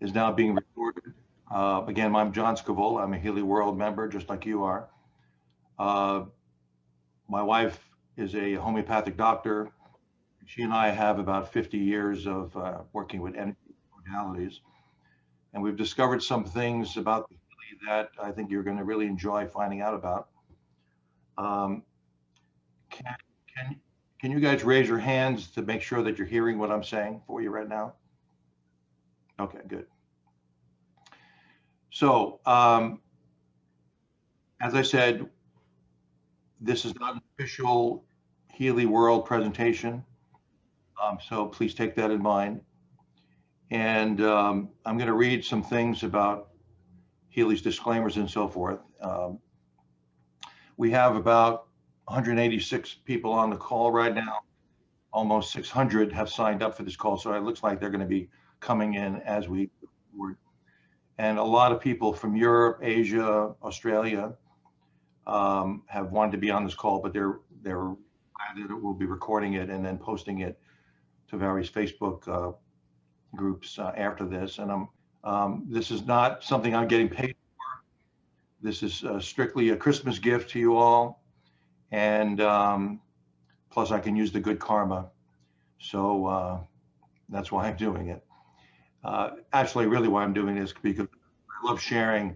is now being recorded. Again, I'm John 𝗙𝗘𝗤𝗧𝗛𝗏. I'm a Healy World member, just like you are. My wife is a homeopathic doctor. She and I have about 50 years of working with energy modalities. And we've discovered some things about the Healy that I think you're going to really enjoy finding out about. Um, can, can you guys raise your hands to make sure that you're hearing what I'm saying for you right now? Okay, good. So, as I said, this is not an official Healy World presentation, so please take that in mind. And I'm going to read some things about Healy's disclaimers and so forth. We have about 186 people on the call right now. Almost 600 have signed up for this call, so it looks like they're going to be coming in as we go forward. And a lot of people from Europe, Asia, Australia have wanted to be on this call, but they're glad that we'll be recording it and then posting it to various Facebook groups after this. And this is not something I'm getting paid for. This is strictly a Christmas gift to you all, and plus I can use the good karma. So that's why I'm doing it. Actually, really why I'm doing this, because I love sharing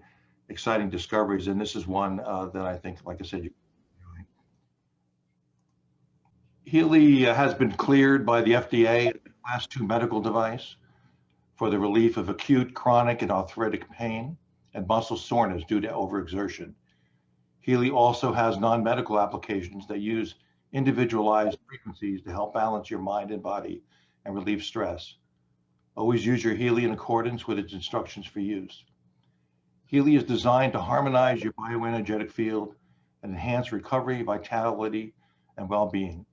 exciting discoveries, and this is one that I think, like I said, Healy has been cleared by the FDA, Class 2 medical device, for the relief of acute, chronic, and arthritic pain and muscle soreness due to overexertion. Healy also has non-medical applications that use individualized frequencies to help balance your mind and body and relieve stress. Always use your Healy in accordance with its instructions for use. Healy is designed to harmonize your bioenergetic field and enhance recovery, vitality, and well-being.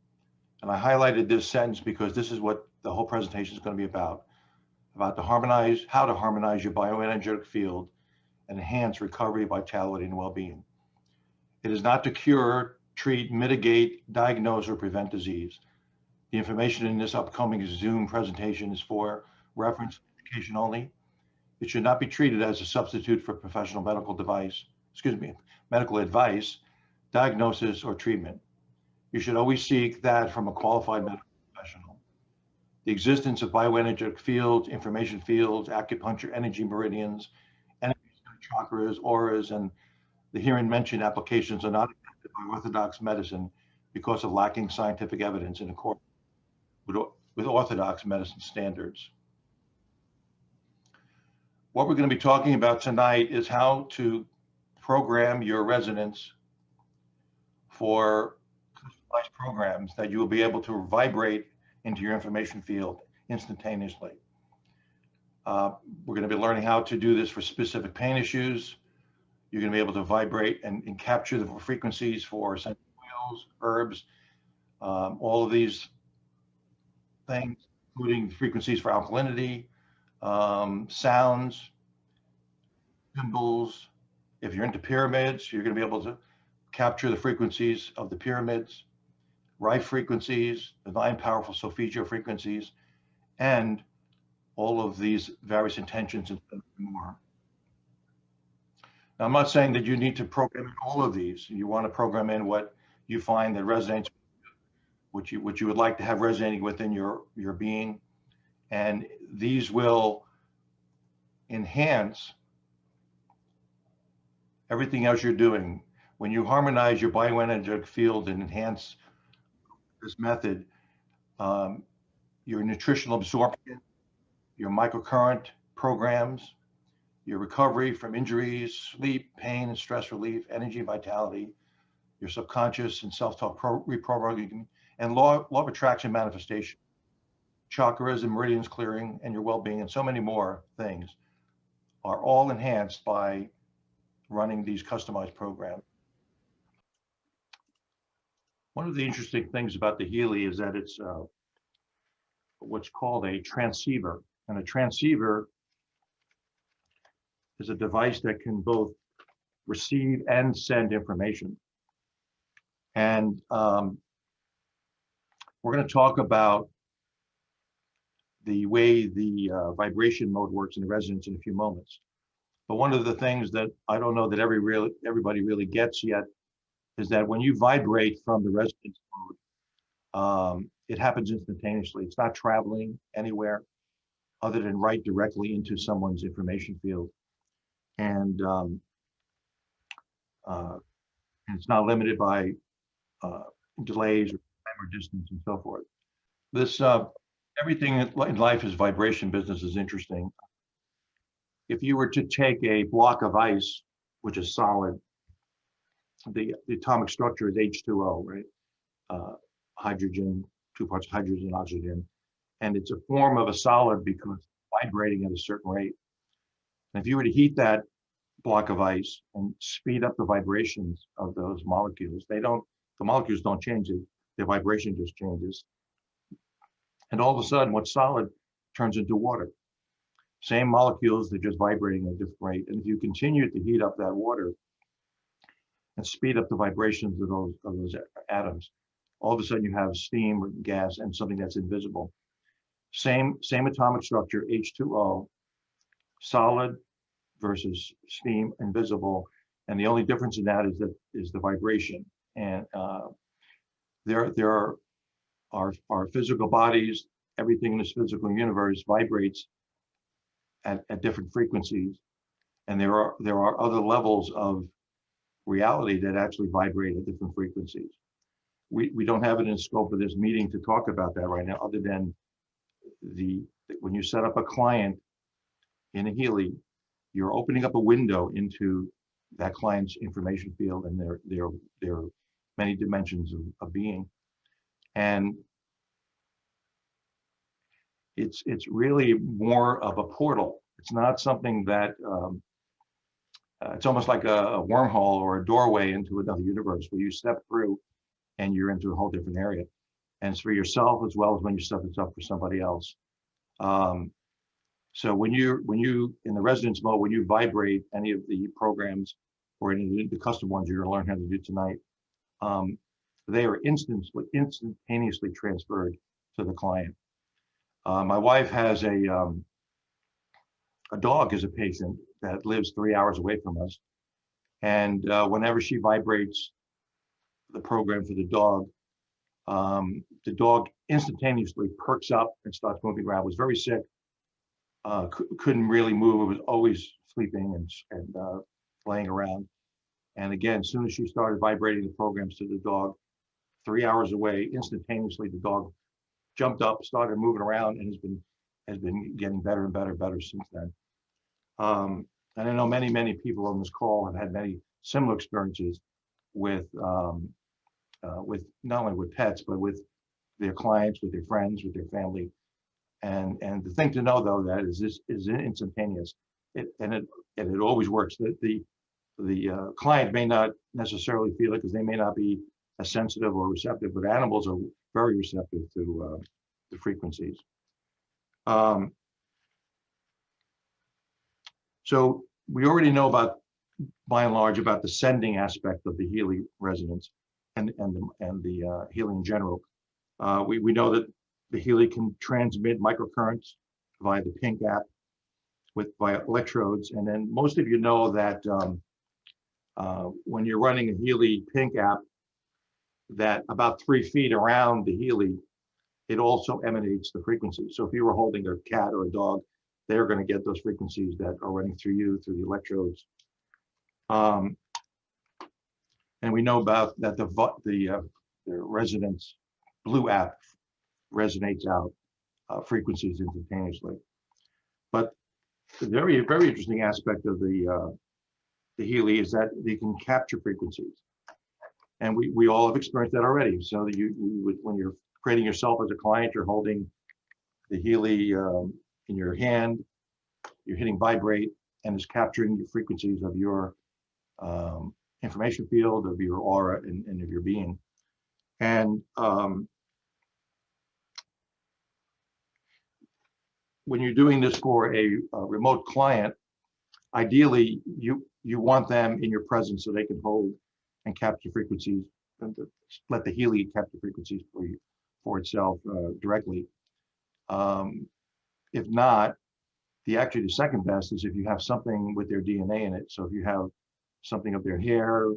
And I highlighted this sentence because this is what the whole presentation is going to be about how to harmonize your bioenergetic field and enhance recovery, vitality, and well-being. It is not to cure, treat, mitigate, diagnose, or prevent disease. The information in this upcoming Zoom presentation is for reference education only. It should not be treated as a substitute for professional medical advice, diagnosis, or treatment. You should always seek that from a qualified medical professional. The existence of bioenergetic fields, information fields, acupuncture, energy meridians, energy chakras, auras, and the herein mentioned applications are not accepted by orthodox medicine because of lacking scientific evidence in accordance with orthodox medicine standards. What we're going to be talking about tonight is how to program your resonance for customized programs that you will be able to vibrate into your information field instantaneously. We're going to be learning how to do this for specific pain issues. You're going to be able to vibrate and capture the frequencies for essential oils, herbs, all of these things, including frequencies for alkalinity, sounds, symbols. If you're into pyramids, you're going to be able to capture the frequencies of the pyramids, Rife frequencies, divine powerful Solfeggio frequencies, and all of these various intentions and more. Now, I'm not saying that you need to program in all of these. You want to program in what you find that resonates, what you would like to have resonating within your being, and these will enhance everything else you're doing. When you harmonize your bioenergetic field and enhance this method, your nutritional absorption, your microcurrent programs, your recovery from injuries, sleep, pain, and stress relief, energy, vitality, your subconscious and self-talk reprogramming, and law of attraction manifestation, chakras and meridians clearing, and your well-being, and so many more things are all enhanced by running these customized programs. One of the interesting things about the Healy is that it's what's called a transceiver. And a transceiver is a device that can both receive and send information. And we're going to talk about the way the vibration mode works in the resonance in a few moments. But one of the things that I don't know that everybody really gets yet is that when you vibrate from the resonance mode, it happens instantaneously. It's not traveling anywhere other than right directly into someone's information field. And it's not limited by delays or time or distance and so forth. This everything in life is vibration. Business is interesting. If you were to take a block of ice, which is solid, the atomic structure is H2O, right? Hydrogen, 2 parts hydrogen, oxygen, and it's a form of a solid because it's vibrating at a certain rate. And if you were to heat that block of ice and speed up the vibrations of those molecules, the molecules don't change, the vibration just changes. And all of a sudden, what's solid turns into water. Same molecules, they're just vibrating at a different rate. And if you continue to heat up that water and speed up the vibrations of those atoms, all of a sudden you have steam or gas and something that's invisible. Same atomic structure, H2O, solid versus steam, invisible. And the only difference in that is the vibration. And there are our physical bodies, everything in this physical universe vibrates at different frequencies. And there are other levels of reality that actually vibrate at different frequencies. We don't have it in the scope of this meeting to talk about that right now, other than when you set up a client in a Healy, you're opening up a window into that client's information field and their many dimensions of being. And it's really more of a portal. It's not something that it's almost like a wormhole or a doorway into another universe where you step through and you're into a whole different area. And it's for yourself as well as when you set this up for somebody else. So when you in the resonance mode, when you vibrate any of the programs or any of the custom ones you're going to learn how to do tonight, they are instantaneously transferred to the client. My wife has a dog as a patient that lives 3 hours away from us. And whenever she vibrates the program for the dog instantaneously perks up and starts moving around. Was very sick, couldn't really move, was always sleeping and laying around. And again, as soon as she started vibrating the programs to the dog, 3 hours away, instantaneously the dog jumped up, started moving around, and has been getting better and better since then. And I know many people on this call have had many similar experiences with not only with pets, but with their clients, with their friends, with their family. And the thing to know though, that is this is instantaneous. It always works. The client may not necessarily feel it because they may not be as sensitive or receptive, but animals are very receptive to the frequencies. So we already know about, by and large, about the sending aspect of the Healy resonance and the healing in general. We know that the Healy can transmit microcurrents via the Pink app via electrodes. And then most of you know that when you're running a Healy Pink app, that about 3 feet around the Healy, it also emanates the frequencies. So if you were holding a cat or a dog, they're going to get those frequencies that are running through you, through the electrodes. And we know about that the Resonance Blue app resonates out frequencies instantaneously. But the very interesting aspect of the Healy is that they can capture frequencies, and we all have experienced that already. So that you would, when you're creating yourself as a client, you're holding the Healy in your hand, you're hitting vibrate, and it's capturing the frequencies of your information field, of your aura, and of your being. And when you're doing this for a remote client, ideally you want them in your presence so they can hold and capture frequencies, and let the Healy capture frequencies for itself directly. If not, the second best is if you have something with their DNA in it. So if you have something of their hair,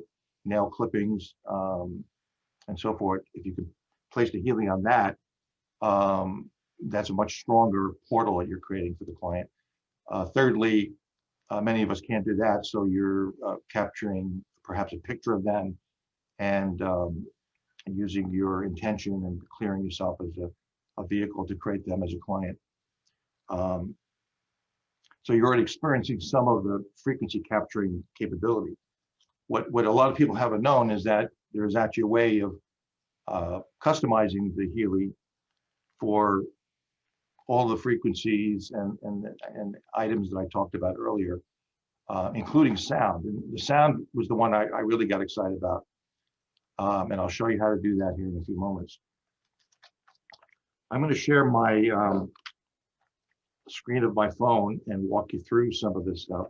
nail clippings, and so forth, if you could place the healing on that, that's a much stronger portal that you're creating for the client. Thirdly, many of us can't do that, so you're capturing perhaps a picture of them and using your intention and clearing yourself as a vehicle to create them as a client. So you're already experiencing some of the frequency capturing capability. What a lot of people haven't known is that there's actually a way of customizing the healing for all the frequencies and items that I talked about earlier, including sound. And the sound was the one I really got excited about. And I'll show you how to do that here in a few moments. I'm going to share my screen of my phone and walk you through some of this stuff.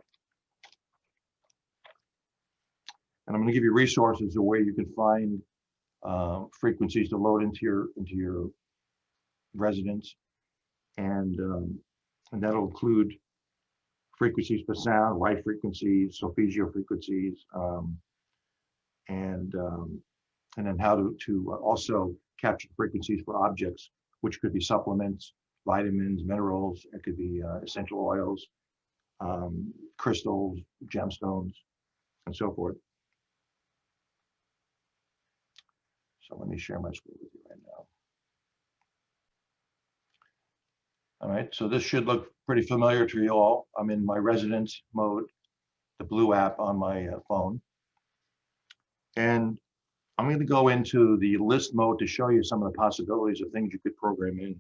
And I'm going to give you resources of where you can find frequencies to load into your resonance, and that'll include frequencies for sound, Rife frequencies, Solfeggio frequencies, and then how to also capture frequencies for objects, which could be supplements, vitamins, minerals. It could be essential oils, crystals, gemstones, and so forth. So let me share my screen with you right now. All right, so this should look pretty familiar to you all. I'm in my resonance mode, the blue app on my phone. And I'm going to go into the list mode to show you some of the possibilities of things you could program in,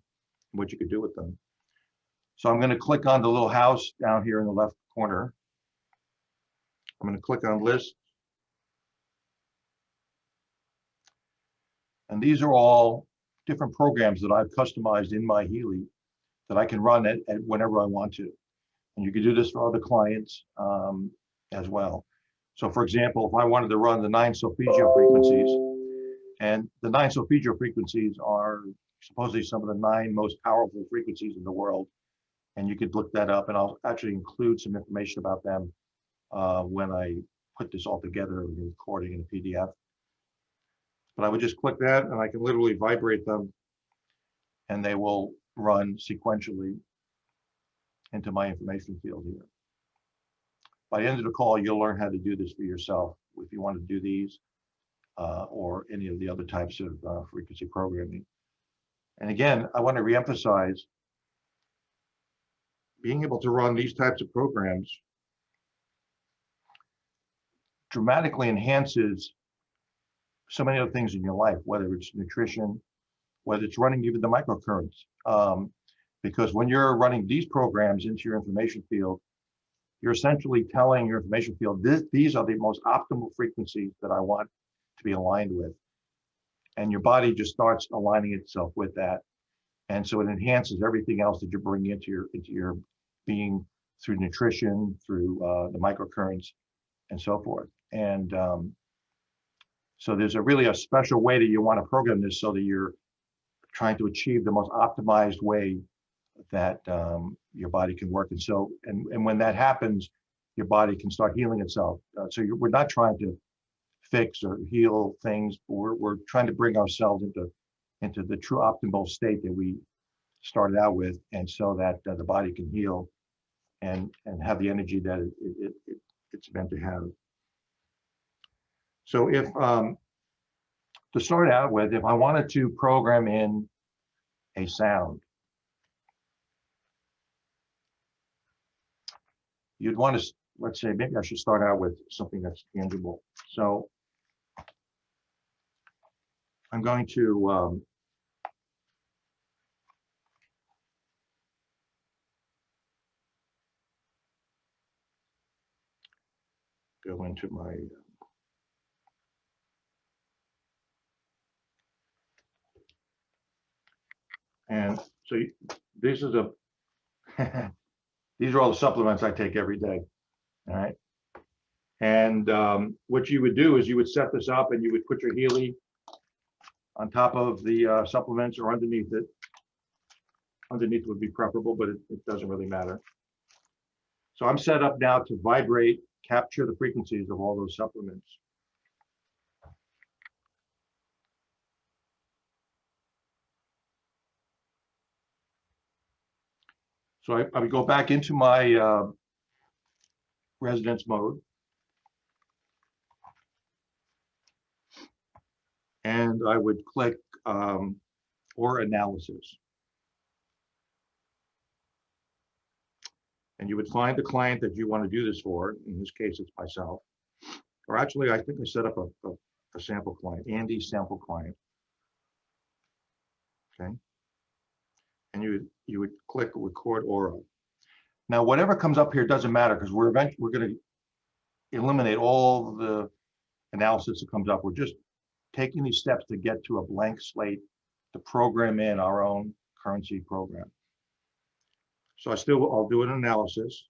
what you could do with them. So I'm going to click on the little house down here in the left corner. I'm going to click on list. And these are all different programs that I've customized in my Healy that I can run at whenever I want to. And you can do this for other clients as well. So for example, if I wanted to run the 9 Solfeggio frequencies, and the 9 Solfeggio frequencies are supposedly some of the 9 most powerful frequencies in the world. And you could look that up, and I'll actually include some information about them when I put this all together in a recording in a PDF. But I would just click that and I can literally vibrate them and they will run sequentially into my information field here. By the end of the call, you'll learn how to do this for yourself if you want to do these or any of the other types of frequency programming. And again, I want to reemphasize being able to run these types of programs dramatically enhances so many other things in your life, whether it's nutrition, whether it's running even the microcurrents. Because when you're running these programs into your information field, you're essentially telling your information field, these are the most optimal frequencies that I want to be aligned with. And your body just starts aligning itself with that. And so it enhances everything else that you're bringing into your being through nutrition, through the microcurrents, and so forth. And so there's really a special way that you want to program this so that you're trying to achieve the most optimized way that your body can work. And so, and when that happens, your body can start healing itself. So we're not trying to fix or heal things. We're trying to bring ourselves into the true optimal state that we started out with, and so that the body can heal and have the energy that it's meant to have. So if, to start out with, if I wanted to program in a sound, you'd want to, let's say, maybe I should start out with something that's tangible. So I'm going to go into my and so this is a these are all the supplements I take every day. All right. And what you would do is you would set this up and you would put your Healy on top of the supplements or underneath it. underneath would be preferable, but it doesn't really matter. So I'm set up now to vibrate, capture the frequencies of all those supplements. So I would go back into my resonance mode. And I would click or analysis. And you would find the client that you want to do this for. In this case, it's myself. Or actually, I think I set up a sample client, Andy's sample client. Okay. And you would click record aura. Now, whatever comes up here doesn't matter because we're going to eliminate all the analysis that comes up. We're just taking these steps to get to a blank slate to program in our own currency program. So I'll do an analysis.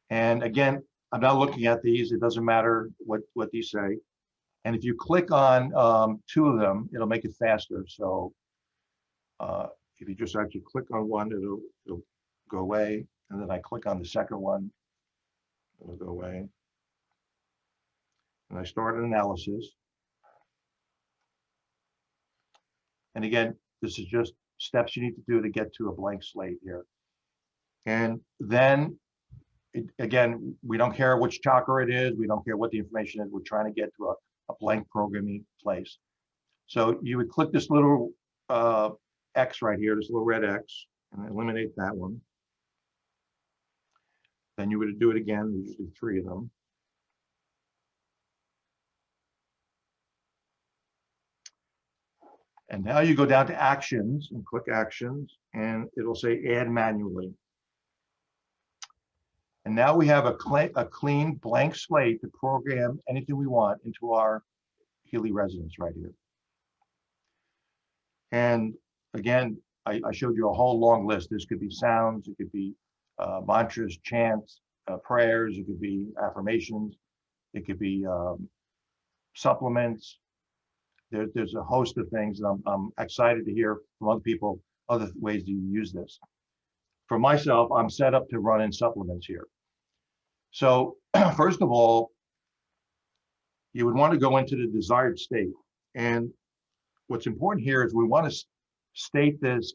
And again, I'm not looking at these. It doesn't matter what these say. And if you click on 2 of them, it'll make it faster. So if you just actually click on one, it'll go away. And then I click on the second one, it'll go away. And I start an analysis. And again, this is just steps you need to do to get to a blank slate here. And then, again, we don't care which chakra it is. We don't care what the information is. We're trying to get to a blank programming place. So you would click this little X right here, this little red X, and eliminate that one. Then you would do it again, there's usually 3 of them. And now you go down to actions and click actions, and it'll say add manually. And now we have a clean blank slate to program anything we want into our Healy resonance right here. And again, I showed you a whole long list. This could be sounds, it could be mantras, chants, prayers, it could be affirmations, it could be supplements. There's a host of things, and I'm excited to hear from other people, other ways that you use this. For myself, I'm set up to run in supplements here. So first of all, you would want to go into the desired state. And what's important here is we want to state this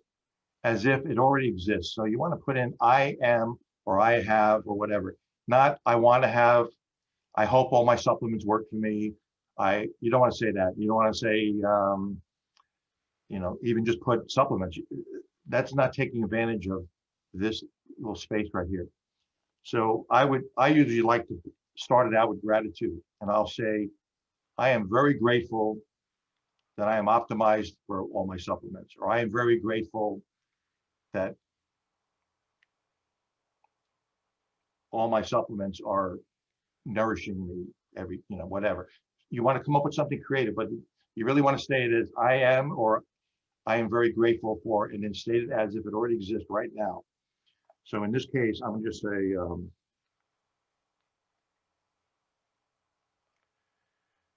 as if it already exists. So you want to put in I am, or I have, or whatever. Not I want to have, I hope all my supplements work for me. You don't want to say that. You don't want to say, you know, even just put supplements. That's not taking advantage of this little space right here. So I usually like to start it out with gratitude, and I'll say, I am very grateful that I am optimized for all my supplements, or I am very grateful that all my supplements are nourishing me every, you know, whatever. You want to come up with something creative, but you really want to state it as I am, or I am very grateful for, and then state it as if it already exists right now. So in this case, I'm going to just say, you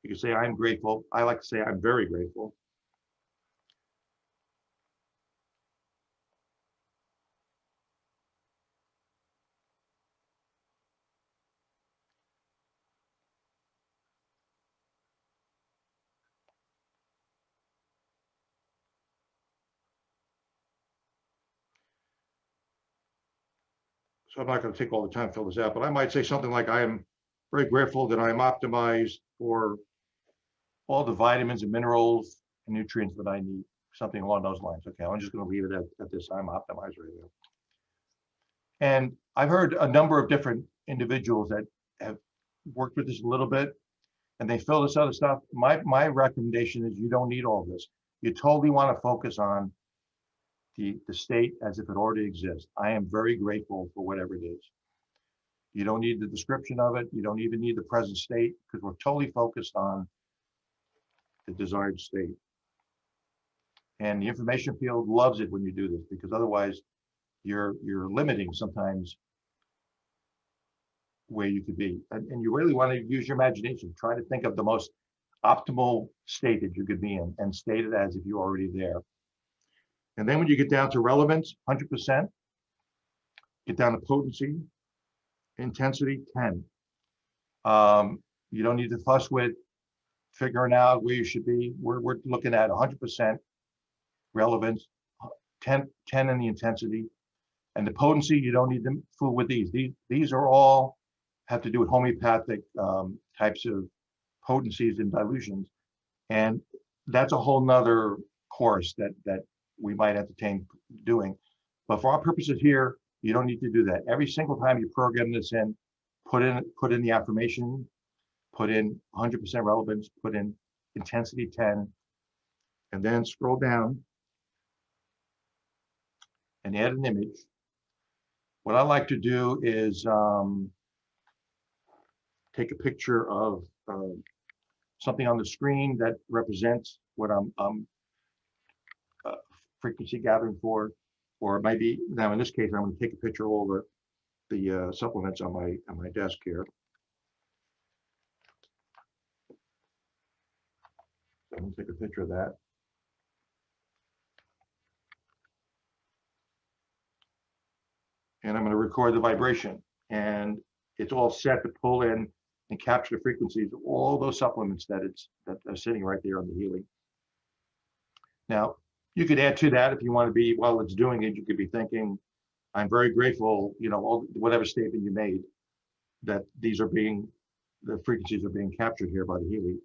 can say I'm grateful. I like to say I'm very grateful. So I'm not going to take all the time to fill this out, but I might say something like, I am very grateful that I am optimized for all the vitamins and minerals and nutrients that I need, something along those lines. Okay, I'm just going to leave it at this, I'm optimized right now. And I've heard a number of different individuals that have worked with this a little bit, and they fill this other stuff. My recommendation is you don't need all this. You totally want to focus on the state as if it already exists. I am very grateful for whatever it is. You don't need the description of it. You don't even need the present state, because we're totally focused on the desired state. And the information field loves it when you do this, because otherwise you're limiting sometimes where you could be. And you really want to use your imagination. Try to think of the most optimal state that you could be in and state it as if you're already there. And then when you get down to relevance, 100%, get down to potency, intensity, 10. You don't need to fuss with figuring out where you should be. We're looking at 100% relevance, 10 in the intensity. And the potency, you don't need to fool with these. These are all have to do with homeopathic types of potencies and dilutions. And that's a whole nother course that we might entertain doing. But for our purposes here, you don't need to do that. Every single time you program this in, put in the affirmation, put in 100% relevance, put in intensity 10, and then scroll down and add an image. What I like to do is take a picture of something on the screen that represents what I'm frequency gathering for, or maybe now in this case I'm going to take a picture of all the supplements on my desk here. So I'm going to take a picture of that. And I'm going to record the vibration, and it's all set to pull in and capture the frequencies of all those supplements that are sitting right there on the healing. Now, you could add to that if you want to be, while it's doing it, you could be thinking, I'm very grateful, whatever statement you made, that the frequencies are being captured here by the healing.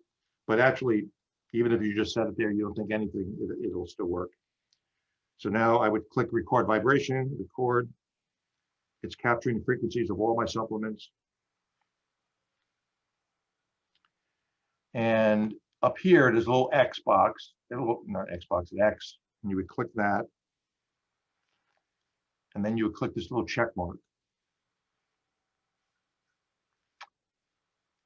But actually, even if you just set it there, you don't think anything, it'll still work. So now I would click record vibration, record. It's capturing the frequencies of all my supplements. And up here, there's a little X box, not X box, an X, and you would click that. And then you would click this little check mark.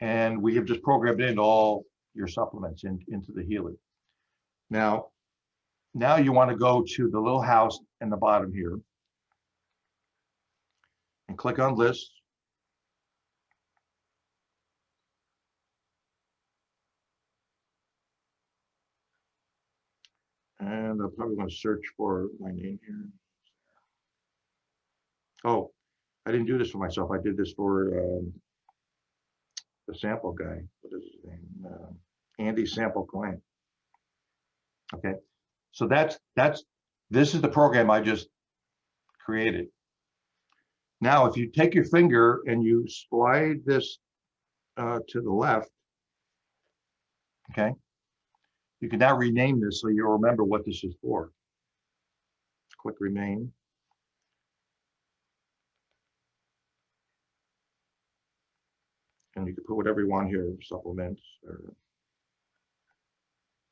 And we have just programmed in all your supplements into the healing. Now you want to go to the little house in the bottom here and click on list. And I'm probably going to search for my name here. Oh, I didn't do this for myself. I did this for the sample guy. What is his name? Andy Sample Client. Okay, so this is the program I just created. Now, if you take your finger and you slide this to the left, okay, you can now rename this so you'll remember what this is for. Click rename. And you can put whatever you want here, supplements or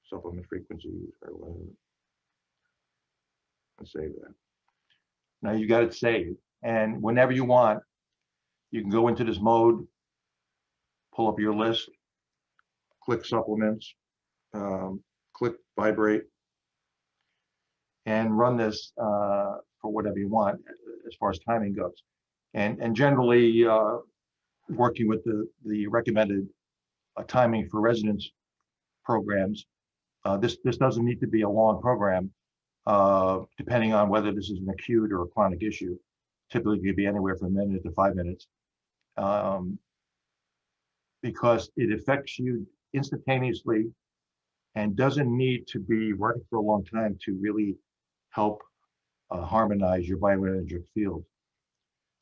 supplement frequencies or whatever. And save that. Now you got it saved. And whenever you want, you can go into this mode, pull up your list, click supplements, click vibrate, and run this for whatever you want as far as timing goes. And generally, working with the recommended timing for resonance programs, this doesn't need to be a long program, depending on whether this is an acute or a chronic issue. Typically, it could be anywhere from a minute to 5 minutes, because it affects you instantaneously and doesn't need to be running for a long time to really help harmonize your bioenergetic field.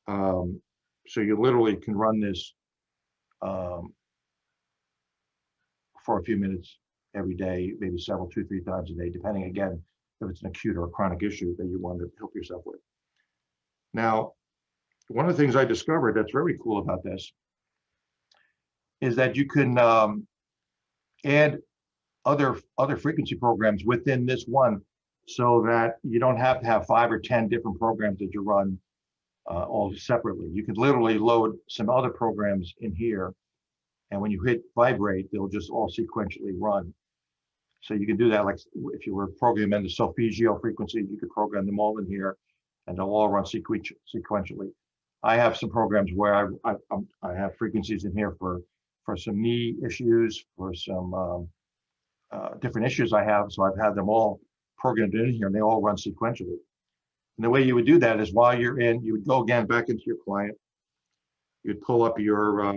So you literally can run this for a few minutes every day, maybe several, 2-3 times a day, depending again if it's an acute or a chronic issue that you want to help yourself with. Now, one of the things I discovered that's very cool about this is that you can add other frequency programs within this one, so that you don't have to have 5 or 10 different programs that you run all separately. You can literally load some other programs in here, and when you hit vibrate, they'll just all sequentially run. So you can do that, like if you were programming the Solfeggio frequencies, you could program them all in here, and they'll all run sequentially. I have some programs where I have frequencies in here for some knee issues, for some different issues I have. So I've had them all programmed in here, and they all run sequentially. And the way you would do that is while you're in, you would go again back into your client. You'd pull up your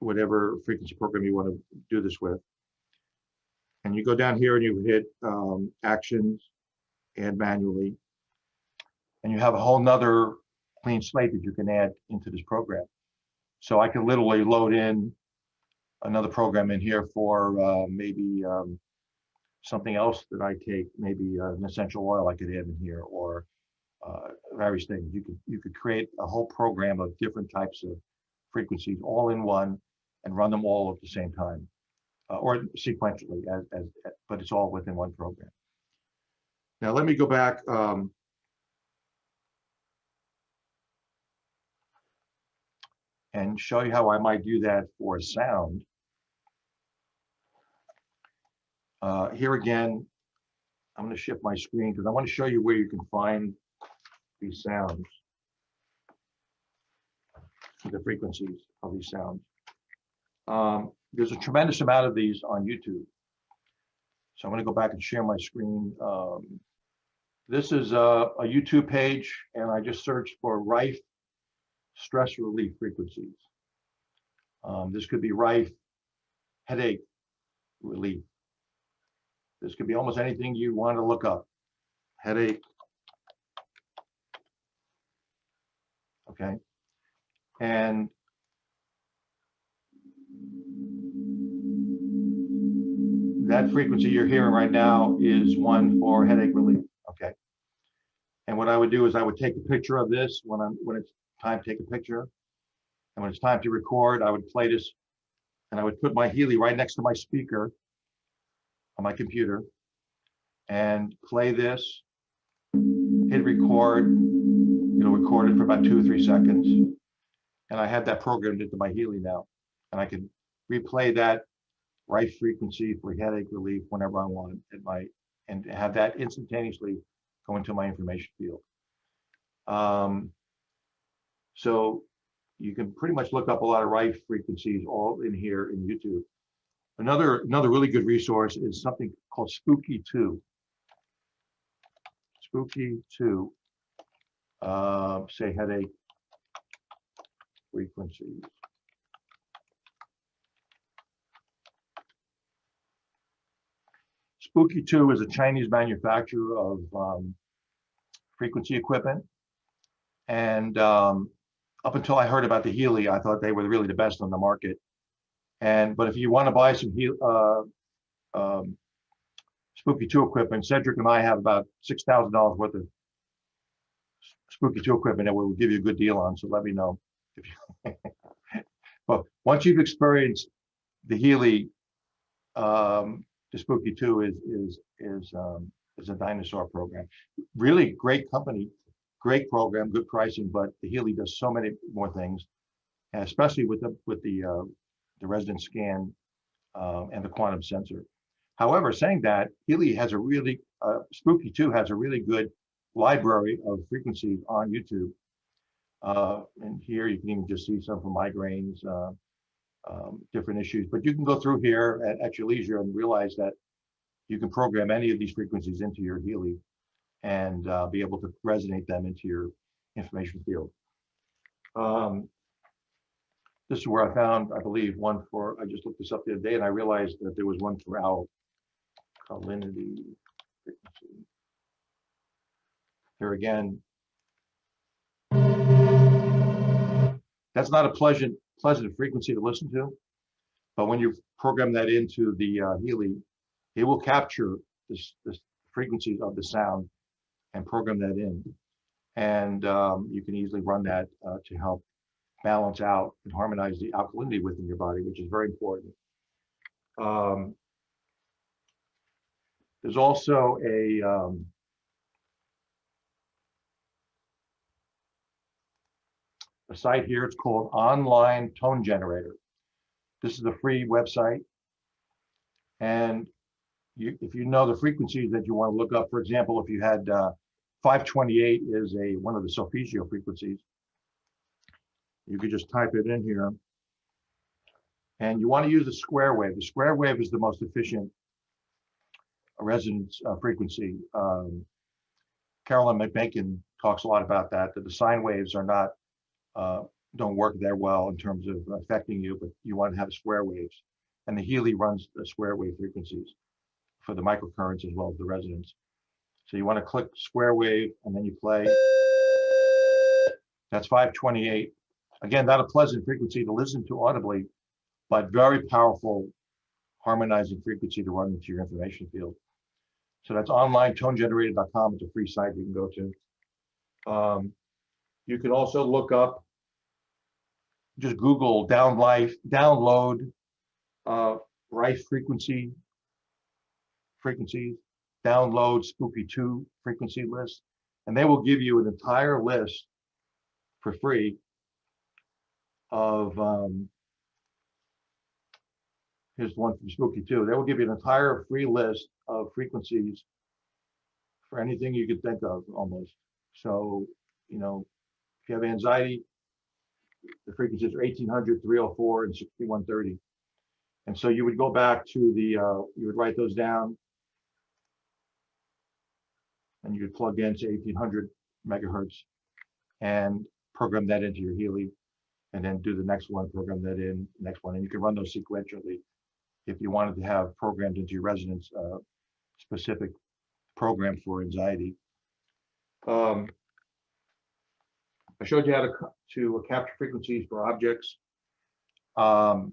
whatever frequency program you want to do this with. And you go down here and you hit actions, add manually. And you have a whole nother clean slate that you can add into this program. So I can literally load in another program in here for maybe something else that I take, maybe an essential oil I could add in here, or various things. You could create a whole program of different types of frequencies all in one and run them all at the same time, or sequentially, but it's all within one program. Now let me go back. And show you how I might do that for sound. Here again, I'm going to shift my screen because I want to show you where you can find these sounds, the frequencies of these sounds. There's a tremendous amount of these on YouTube. So I'm going to go back and share my screen. This is a YouTube page, and I just searched for Rife stress relief frequencies. This could be Rife headache relief. This could be almost anything you want to look up. Headache. Okay. And that frequency you're hearing right now is one for headache relief. Okay. And what I would do is I would take a picture of this when it's time to take a picture. And when it's time to record, I would play this, and I would put my Healy right next to my speaker on my computer and play this, hit record. It'll record it for about 2 or 3 seconds. And I have that programmed into my Healy now. And I can replay that Rife frequency for headache relief whenever I want and have that instantaneously go into my information field. So you can pretty much look up a lot of Rife frequencies all in here in YouTube. Another really good resource is something called 𝗙𝗥𝗘𝗤𝗧𝗛. 𝗙𝗥𝗘𝗤𝗧𝗛, say headache frequencies. 𝗙𝗥𝗘𝗤𝗧𝗛 is a Chinese manufacturer of frequency equipment. And up until I heard about the Healy, I thought they were really the best on the market. But if you want to buy some 𝗙𝗥𝗘𝗤𝗧𝗛 equipment, Cedric and I have about $6,000 worth of 𝗙𝗥𝗘𝗤𝗧𝗛 equipment that we'll give you a good deal on. So let me know. But once you've experienced the Healy, the 𝗙𝗥𝗘𝗤𝗧𝗛 is a dinosaur program. Really great company, great program, good pricing. But the Healy does so many more things, and especially with the resonance scan and the quantum sensor. However, saying that, Healy has a really 𝗙𝗥𝗘𝗤𝗧𝗛 has a really good library of frequencies on YouTube. And here you can even just see some for migraines, different issues. But you can go through here at your leisure and realize that you can program any of these frequencies into your Healy and be able to resonate them into your information field. This is where I found, I believe, one for, I just looked this up the other day and I realized that there was one for alkalinity frequency. Here again, that's not a pleasant frequency to listen to, but when you program that into the Healy, it will capture this frequencies of the sound and program that in. And you can easily run that to help balance out and harmonize the alkalinity within your body, which is very important. There's also a site here. It's called Online Tone Generator. This is a free website. And if you know the frequencies that you want to look up, for example, if you had 528 is one of the Solfeggio frequencies, you could just type it in here. And you want to use the square wave. The square wave is the most efficient resonance frequency. Carolyn McMakin talks a lot about that the sine waves are not, don't work that well in terms of affecting you, but you want to have square waves. And the Healy runs the square wave frequencies for the microcurrents as well as the resonance. So you want to click square wave and then you play. That's 528. Again, not a pleasant frequency to listen to audibly, but very powerful harmonizing frequency to run into your information field. So that's online, tonegenerator.com. It's a free site you can go to. You can also look up, just Google download Rife frequencies, download Spooky 2 frequency list, and they will give you an entire list for free of, here's one from Spooky 2. They will give you an entire free list of frequencies for anything you could think of almost. So, you know, if you have anxiety, the frequencies are 1800, 304, and 6130. And so you would go back to the, you would write those down and you would plug into 1800 megahertz and program that into your Healy, and then do the next one, program that in, next one. And you can run those sequentially if you wanted to have programmed into your resonance specific program for anxiety. I showed you how to capture frequencies for objects. The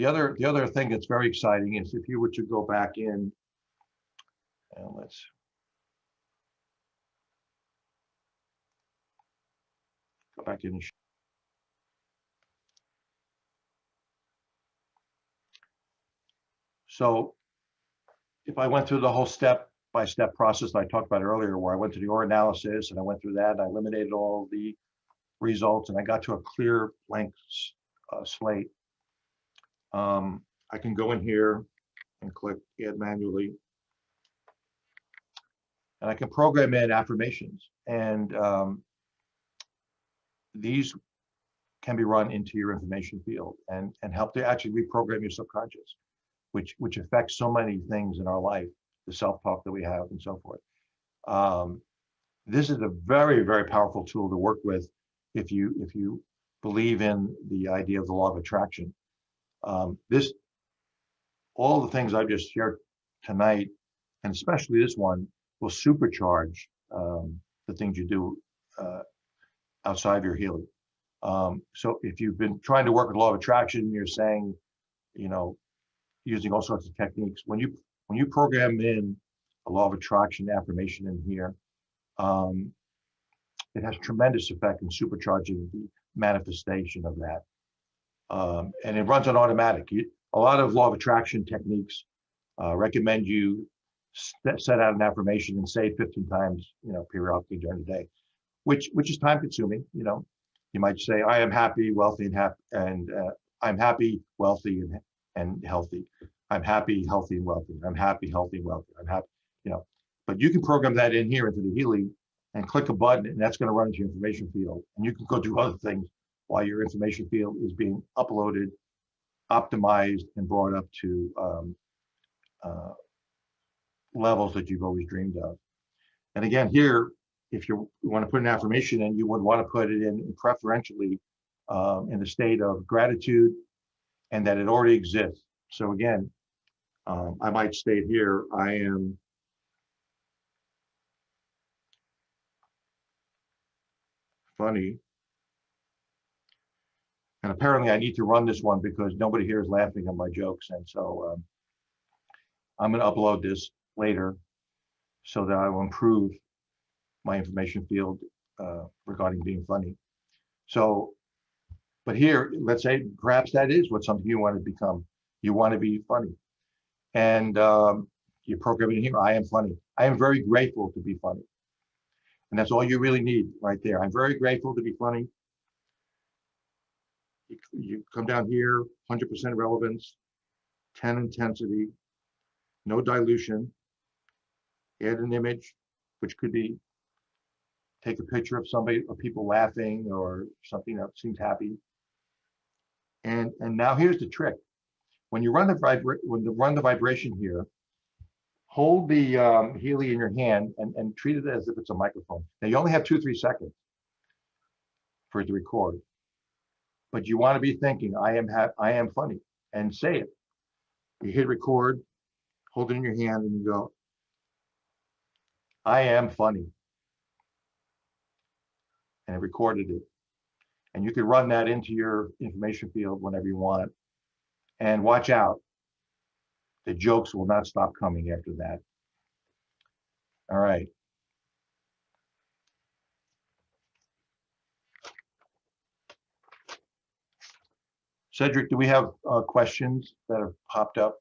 other thing that's very exciting is if you were to go back in, and let's go back in. So if I went through the whole step-by-step process that I talked about earlier, where I went to the OR analysis and I went through that and I eliminated all the results and I got to a clear blank slate, I can go in here and click add manually, and I can program in affirmations, and these can be run into your information field and help to actually reprogram your subconscious, which affects so many things in our life, the self-talk that we have and so forth. This is a very, very powerful tool to work with if you believe in the idea of the law of attraction. All the things I've just shared tonight, and especially this one, will supercharge the things you do outside your healing. So if you've been trying to work with law of attraction, you're saying, you know, using all sorts of techniques, when you program in a law of attraction affirmation in here, it has tremendous effect in supercharging the manifestation of that. And it runs on automatic. A lot of law of attraction techniques recommend you set out an affirmation and say it 15 times, you know, periodically during the day, which is time consuming. You know, you might say, I am happy, wealthy, and happy, and I'm happy, wealthy, and healthy. I'm happy, healthy, and wealthy. I'm happy, healthy, and wealthy. I'm happy, you know. But you can program that in here into the Healy and click a button, and that's going to run into your information field. And you can go do other things while your information field is being uploaded, optimized, and brought up to levels that you've always dreamed of. And again, here, if you want to put an affirmation in, you would want to put it in preferentially in the state of gratitude and that it already exists. So again, I might state here, I am funny. And apparently I need to run this one because nobody here is laughing at my jokes. And so I'm going to upload this later so that I will improve my information field regarding being funny. So, but here, let's say perhaps that is what something you want to become. You want to be funny. And you program it here, I am funny. I am very grateful to be funny. And that's all you really need right there. I'm very grateful to be funny. You come down here, 100% relevance, 10 intensity, no dilution, add an image, which could be take a picture of somebody or people laughing or something that seems happy. And now here's the trick. when you run the vibration here, hold the Healy in your hand and treat it as if it's a microphone. Now you only have 2-3 seconds for it to record, but you want to be thinking, I am funny, and say it. You hit record, hold it in your hand, and you go, I am funny, and it recorded it. And you can run that into your information field whenever you want. And watch out, the jokes will not stop coming after that. All right. Cedric, do we have questions that have popped up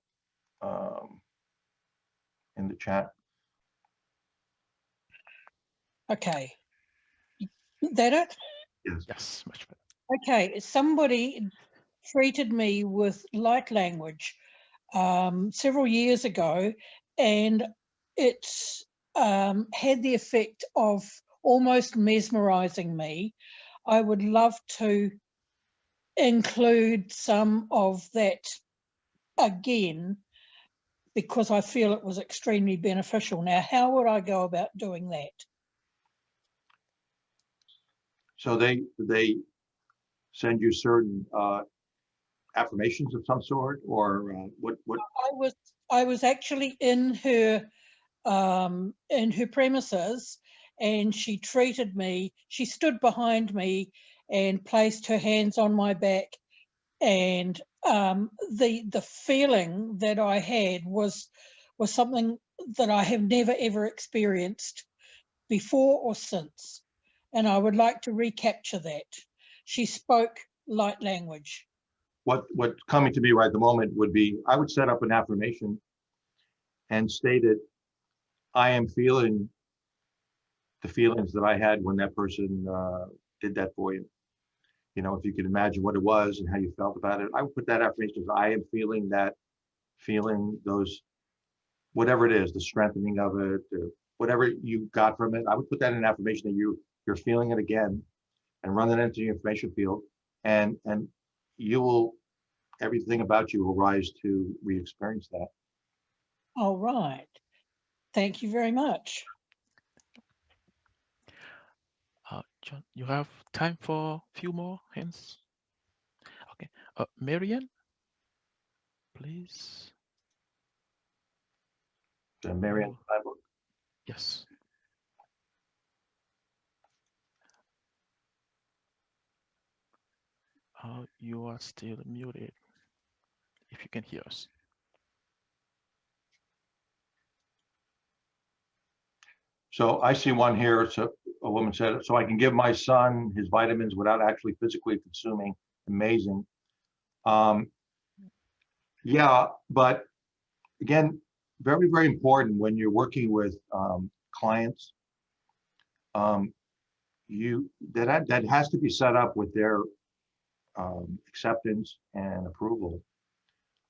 in the chat? Okay. Is that it? Yes. Yes, much better. Okay. Somebody treated me with light language several years ago, and it's had the effect of almost mesmerizing me. I would love to include some of that again, because I feel it was extremely beneficial. Now, how would I go about doing that? So they send you certain affirmations of some sort, or what? I was actually in her premises, and she treated me. She stood behind me and placed her hands on my back, and the feeling that I had was something that I have never ever experienced before or since, and I would like to recapture that. She spoke light language. What's coming to me right at the moment would be, I would set up an affirmation and state it, I am feeling the feelings that I had when that person did that for you. You know, if you could imagine what it was and how you felt about it, I would put that affirmation as, I am feeling that feeling, those, whatever it is, the strengthening of it, whatever you got from it. I would put that in an affirmation that you're feeling it again, and run that into your information field, and you will, everything about you will rise to re-experience that. All right. Thank you very much. John, you have time for a few more hands? Okay. Marianne, please. Marianne, Yes. You are still muted, if you can hear us. So I see one here. So a woman said, so I can give my son his vitamins without actually physically consuming. Amazing. Yeah, but again, very, very important when you're working with clients. That has to be set up with their acceptance and approval.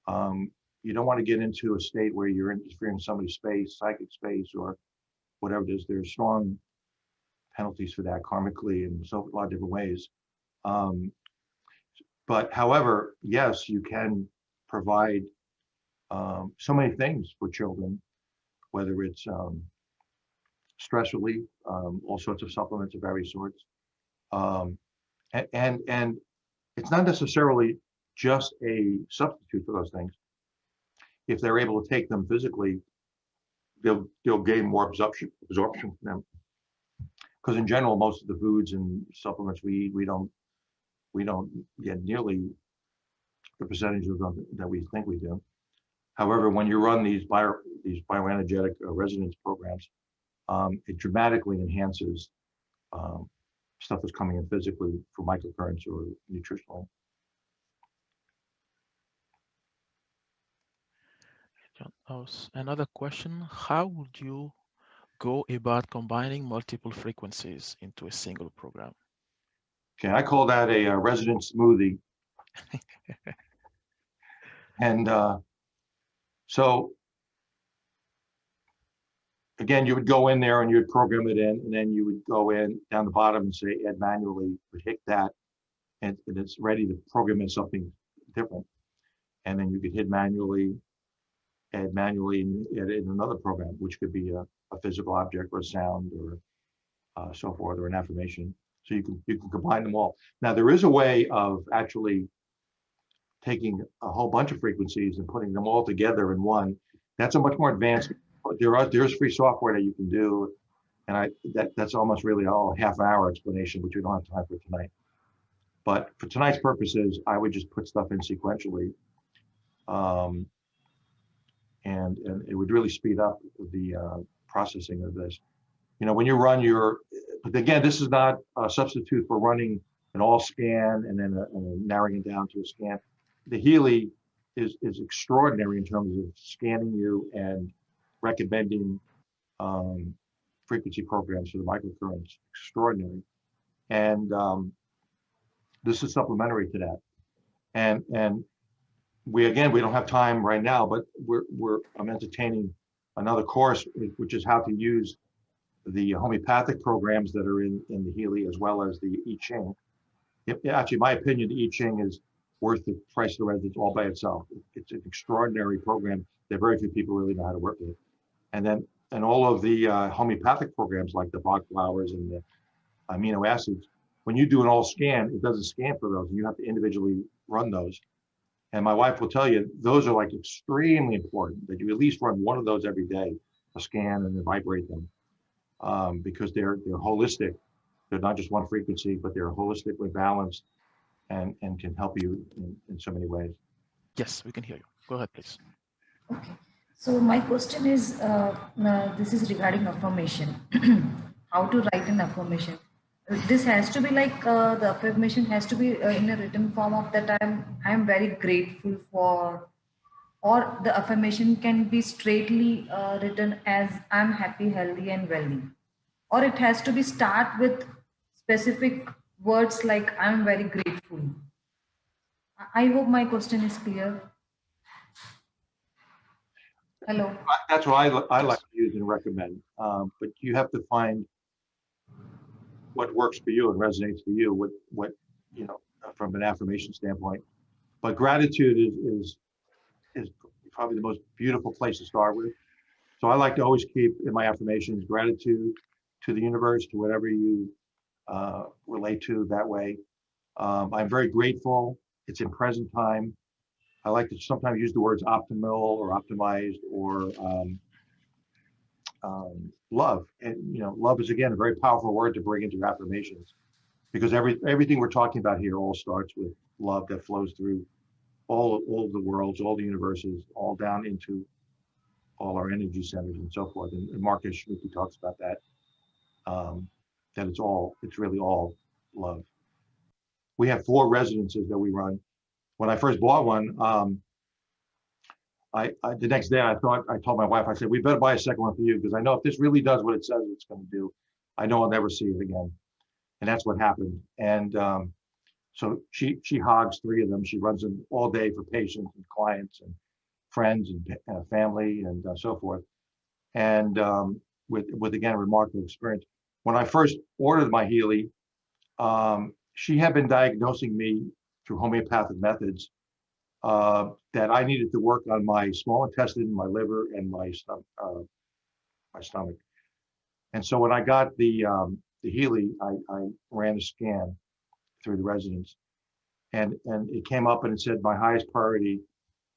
You don't want to get into a state where you're interfering in somebody's space, psychic space, or whatever it is. There's strong penalties for that karmically in so a lot of different ways. But however, yes, you can provide so many things for children, whether it's stress relief, all sorts of supplements of various sorts. And it's not necessarily just a substitute for those things. If they're able to take them physically, they'll gain more absorption from them. Because in general, most of the foods and supplements we eat, we don't get nearly the percentages that we think we do. However, when you run these bioenergetic resonance programs, it dramatically enhances stuff that's coming in physically for microcurrents or nutritional. Another question, how would you go about combining multiple frequencies into a single program? Okay, I call that a resonance smoothie. And so again, you would go in there and you would program it in, and then you would go in down the bottom and say add manually, would hit that, and it's ready to program in something different. and then you could add manually in another program, which could be a physical object or a sound or so forth, or an affirmation. So you can combine them all. Now there is a way of actually taking a whole bunch of frequencies and putting them all together in one. That's a much more advanced. There's free software that you can do, and that's almost really all half-hour explanation, which we don't have time for tonight. But for tonight's purposes, I would just put stuff in sequentially, and it would really speed up the processing of this. You know, when you run but again, this is not a substitute for running an all scan and then narrowing it down to a scan. The 𝗙𝗨 is extraordinary in terms of scanning you and recommending frequency programs for the microcurrents. Extraordinary, and this is supplementary to that. And we don't have time right now, but I'm entertaining another course, which is how to use the homeopathic programs that are in the 𝗙𝗨, as well as the 𝗙𝗏. Actually, in my opinion, the 𝗙𝗏 is worth the price of the residence all by itself. It's an extraordinary program that very few people really know how to work with. And all of the homeopathic programs like the Bach flowers and the amino acids, when you do an all scan, it doesn't scan for those. You have to individually run those. And my wife will tell you, those are like extremely important, that you at least run one of those every day, a scan, and then vibrate them, because they're holistic. They're not just one frequency, but they're holistically balanced and can help you in so many ways. Yes, we can hear you. Go ahead, please. Okay. So my question is, this is regarding affirmation. How to write an affirmation? This has to be like the affirmation has to be in a written form of that I'm very grateful for, or the affirmation can be straightly written as I'm happy, healthy, and wealthy, or it has to be start with specific words like I'm very grateful. I hope my question is clear. Hello. That's what I like to use and recommend. But you have to find what works for you and resonates for you, what you know, from an affirmation standpoint. But gratitude is probably the most beautiful place to start with. So I like to always keep in my affirmations gratitude to the universe, to whatever you relate to that way. I'm very grateful. It's in present time. I like to sometimes use the words optimal or optimized or love. And you know, love is again a very powerful word to bring into your affirmations, because everything we're talking about here all starts with love that flows through all the worlds, all the universes, all down into all our energy centers and so forth. And Marcus Schmidt talks about that. That it's really all love. We have 4 residences that we run. When I first bought one, the next day I told my wife, I said, we better buy a second one for you, because I know if this really does what it says it's going to do, I know I'll never see it again. And that's what happened. And so she hogs 3 of them. She runs them all day for patients and clients and friends and family and so forth. And with again, a remarkable experience. When I first ordered my 𝗙𝗨, she had been diagnosing me through homeopathic methods that I needed to work on my small intestine, my liver, and my stomach. And so when I got the 𝗙𝗨, I ran a scan through the residence, and it came up and it said my highest priority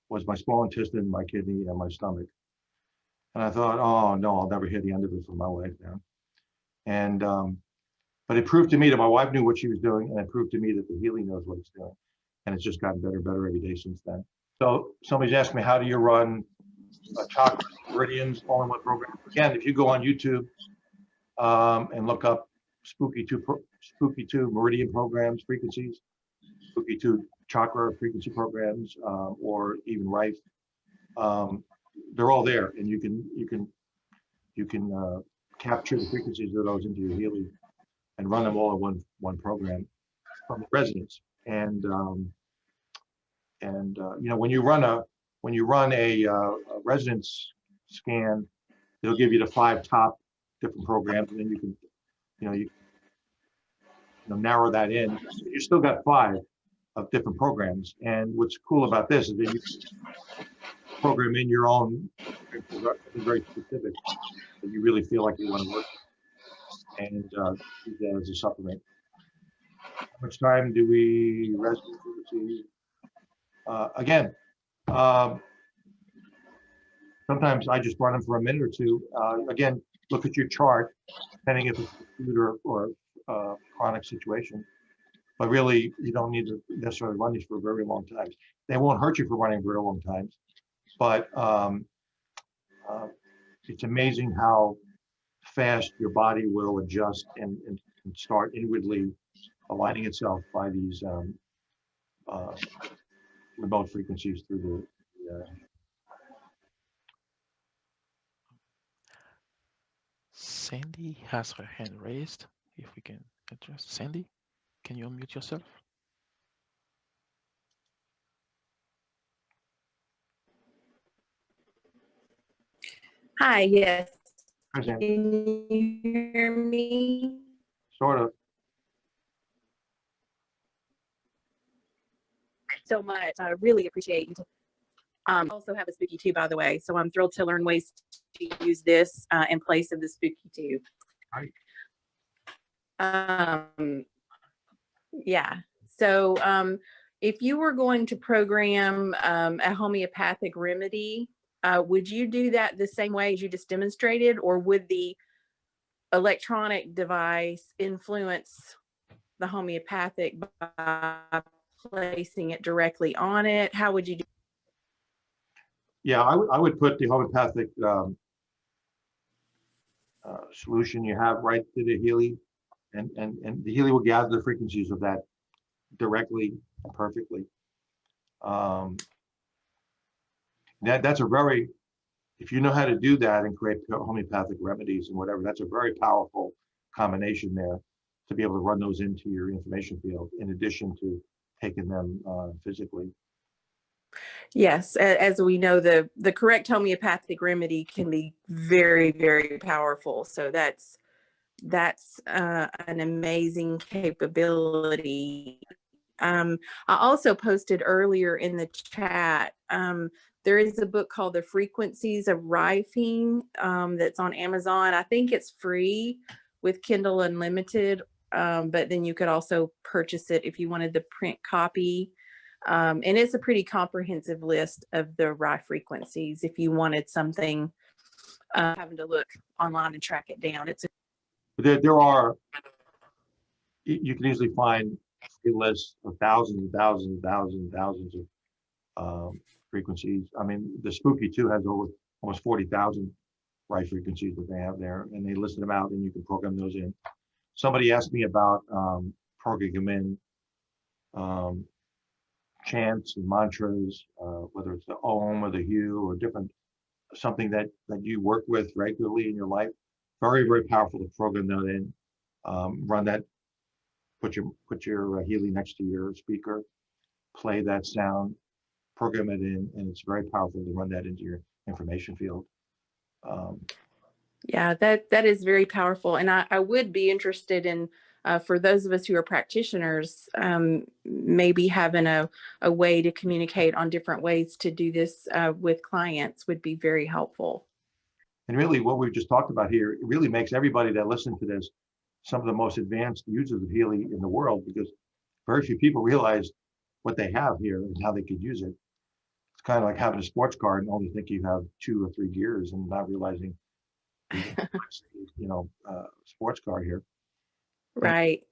was my small intestine, my kidney, and my stomach. And I thought, oh no, I'll never hear the end of this in my life now. And but it proved to me that my wife knew what she was doing, and it proved to me that the 𝗙𝗨 knows what it's doing. And it's just gotten better and better every day since then. So somebody's asked me, how do you run Chakras, meridians, all in one program? Again, if you go on YouTube and look up 𝗙𝗥𝗘𝗥𝗔𝗣 meridian programs, frequencies, 𝗙𝗥𝗘 chakra frequency programs, or even Rife, they're all there, and you can capture the frequencies of those into your 𝗙𝗨 and run them all in one program from the resonance. And you know, when you run a resonance scan, it'll give you the 5 top different programs, and then you can, you know, narrow that in. You still got 5, of different programs. And what's cool about this is that you can program in your own, very specific, that you really feel like you want to work with, and use that as a supplement. How much time do we resonate? Again, sometimes I just run them for a minute or two. Again, look at your chart, depending if it's acute or chronic situation. But really, you don't need to necessarily run these for very long times. They won't hurt you for running very long times, but it's amazing how fast your body will adjust and start inwardly aligning itself by these remote frequencies through the Sandy has her hand raised. If we can address Sandy, can you unmute yourself? Hi, yes. present, Can you hear me? sort of. So much. I really appreciate you. I also have a spooky too, by the way. So I'm thrilled to learn ways to use this in place of the spooky too. Right. Yeah. So if you were going to program a homeopathic remedy, would you do that the same way as you just demonstrated, or would the electronic device influence the homeopathic by placing it directly on it? How would you do? Yeah, I would put the homeopathic solution you have right to the Healy, and the Healy will gather the frequencies of that directly and perfectly. That's a very, if you know how to do that and create homeopathic remedies and whatever, that's a very powerful combination there to be able to run those into your information field in addition to taking them physically. Yes, as we know, the correct homeopathic remedy can be very, very powerful. So that's an amazing capability. I also posted earlier in the chat, there is a book called The Frequencies of Rife that's on Amazon. I think it's free with Kindle Unlimited, but then you could also purchase it if you wanted the print copy. And it's a pretty comprehensive list of the Rife frequencies if you wanted something, having to look online and track it down. There are, you can easily find a list of thousands and thousands and thousands and thousands of frequencies. I mean, the Spooky 2 has over almost 40,000 Rife frequencies that they have there, and they listed them out, and you can program those in. Somebody asked me about programming in chants and mantras, whether it's the Om or the Hu or different, something that you work with regularly in your life. Very, very powerful to program that in. Run that, put your Healy next to your speaker, play that sound, program it in, and it's very powerful to run that into your information field. Yeah, that is very powerful. And I would be interested in, for those of us who are practitioners, maybe having a way to communicate on different ways to do this with clients would be very helpful. And really what we've just talked about here, it really makes everybody that listen to this some of the most advanced users of Healy in the world, because very few people realize what they have here and how they could use it. It's kind of like having a sports car and only think you have 2 or 3 gears and not realizing, sports car here. Right.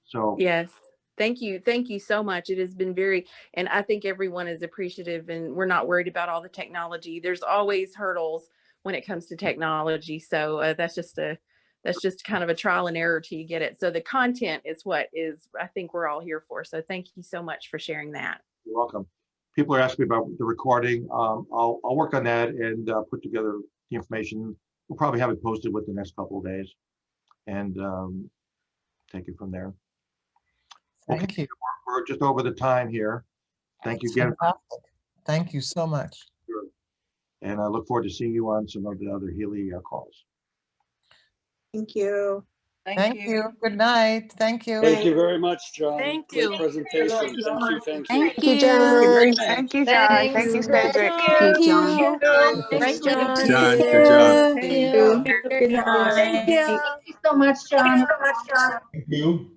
So yes. Thank you. Thank you so much. It has been very, and I think everyone is appreciative, and we're not worried about all the technology. There's always hurdles when it comes to technology. So that's just kind of a trial and error till you get it. So the content is what is, I think we're all here for. So thank you so much for sharing that. You're welcome. People are asking me about the recording. I'll work on that and put together the information. We'll probably have it posted within the next couple of days and take it from there. Thank you. We're just over the time here. Thank you again. Fantastic. Thank you so much. And I look forward to seeing you on some of the other Healy calls. Thank you. Thank you. Good night. Thank you. Thank you very much, John. Thank Great you. presentation. Thank you. Thank you. Thank you, John. Thank you, John. Thank Thank you, you. Cedric. Thank you. Thanks, John. John, good job. Thank you. Good night. Thank you so much, John. Thank you.